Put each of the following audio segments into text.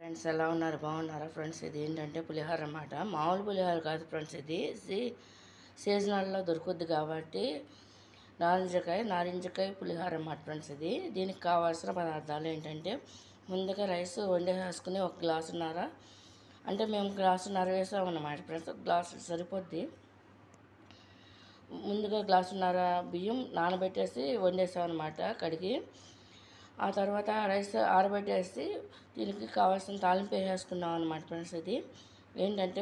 Friends ఎలా ఉన్నారు? బాగున్నారా ఫ్రెండ్స్? ఇది ఏంటంటే పులిహోర అన్నమాట. మామూలు పులిహోర కాదు ఫ్రెండ్స్, ఇది సీజనల్లో దొరుకుద్ది కాబట్టి నారింజకాయ పులిహోర అన్నమాట ఫ్రెండ్స్. దీనికి కావాల్సిన పదార్థాలు ఏంటంటే, ముందుగా రైస్ వండేసుకుని ఒక గ్లాసున్నర, అంటే మేము గ్లాసున్నర వేసామన్నమాట ఫ్రెండ్స్. ఒక గ్లాసు సరిపోద్ది. ముందుగా గ్లాసున్నర బియ్యం నానబెట్టేసి వండేసామన్నమాట కడిగి. ఆ తర్వాత రైస్ ఆరబెట్టేసి దీనికి కావాల్సిన తాలింపు వేసేసుకున్నాం అనమాట ఫ్రెండ్స్. ఇది ఏంటంటే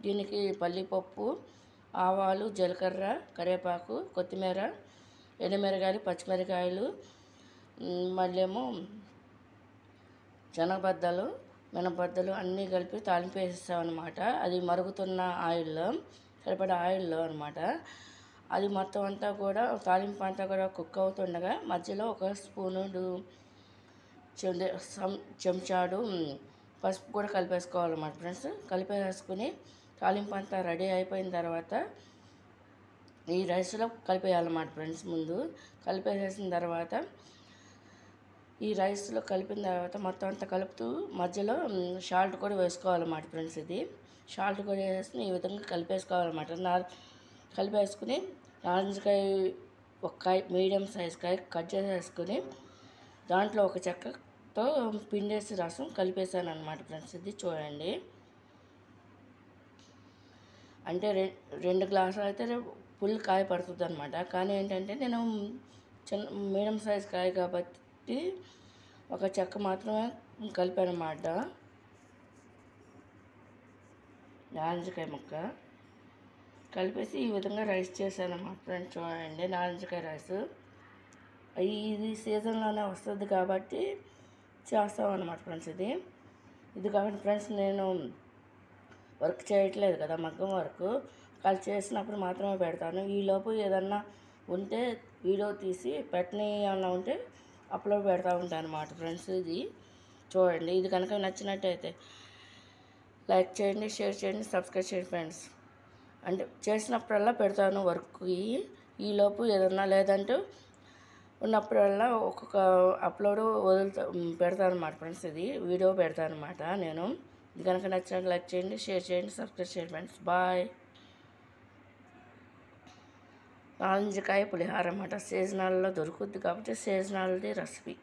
దీనికి పల్లిపప్పు, ఆవాలు, జీలకర్ర, కరివేపాకు, కొత్తిమీర, ఎండుమిరగాయలు, పచ్చిమిరకాయలు, మళ్ళీ ఏమో శనగబద్దలు, మినపబద్దలు అన్నీ కలిపి తాలింపు వేసేసామన్నమాట. అది మరుగుతున్న ఆయిల్లో, సరిపడా ఆయిల్లో అనమాట. అది మొత్తం అంతా కూడా తాలింపు అంతా కూడా కుక్ అవుతుండగా మధ్యలో ఒక స్పూను చెంచాడు పసుపు కూడా కలిపేసుకోవాలన్నమాట ఫ్రెండ్స్. కలిపేసుకుని తాలింపు అంతా రెడీ అయిపోయిన తర్వాత ఈ రైస్లో కలిపేయాలన్నమాట ఫ్రెండ్స్. ముందు కలిపేసేసిన తర్వాత ఈ రైస్లో కలిపిన తర్వాత మొత్తం అంతా కలుపుతూ మధ్యలో సాల్ట్ కూడా వేసుకోవాలన్నమాట ఫ్రెండ్స్. ఇది సాల్ట్ కూడా వేసి ఈ విధంగా కలిపేసుకోవాలన్నమాట. కలిపేసుకుని నారింజకాయ ఒక కాయ మీడియం సైజ్ కాయ కట్ చేసేసుకుని దాంట్లో ఒక చెక్కతో పిండేసి రసం కలిపేసాను అనమాట ఫ్రెండ్స్. ఇది చూడండి, అంటే 2 గ్లాసులు అయితే ఫుల్ కాయ పడుతుంది అనమాట. కానీ ఏంటంటే నేను మీడియం సైజ్ కాయ కాబట్టి ఒక చెక్క మాత్రమే కలిపాను అన్నమాట. నారింజకాయ ముక్క కలిపేసి ఈ విధంగా రైస్ చేశాను అన్నమాట ఫ్రెండ్స్. చూడండి, నారింజకాయ రైస్ ఇది సీజన్లోనే వస్తుంది కాబట్టి చేస్తామన్నమాట ఫ్రెండ్స్. ఇది కాబట్టి ఫ్రెండ్స్, నేను వర్క్ చేయట్లేదు కదా, మగ్గం వర్క్. వాళ్ళు చేసినప్పుడు మాత్రమే పెడతాను. ఈలోపు ఏదన్నా ఉంటే వీడియో తీసి పెట్టని ఏమన్నా ఉంటే అప్లోడ్ పెడతా ఉంటాను అన్నమాట ఫ్రెండ్స్. ఇది చూడండి, ఇది కనుక నచ్చినట్టయితే లైక్ చేయండి, షేర్ చేయండి, సబ్స్క్రైబ్ చేయండి ఫ్రెండ్స్. అంటే చేసినప్పుడల్లా పెడతాను వర్క్కి. ఈలోపు ఏదన్నా లేదంటే ఉన్నప్పుడల్లా ఒక్కొక్క అప్లోడ్ పెడతాను అనమాట ఫ్రెండ్స్. ఇది వీడియో పెడతాను అనమాట నేను. ఇది కనుక నచ్చినట్టు లైక్ చేయండి, షేర్ చేయండి, సబ్స్క్రైబ్ చేయండి ఫ్రెండ్స్. బాయ్. నారింజకాయ పులిహోర అన్నమాట. సీజనల్లో దొరుకుద్ది కాబట్టి సీజనల్ది రెసిపీ.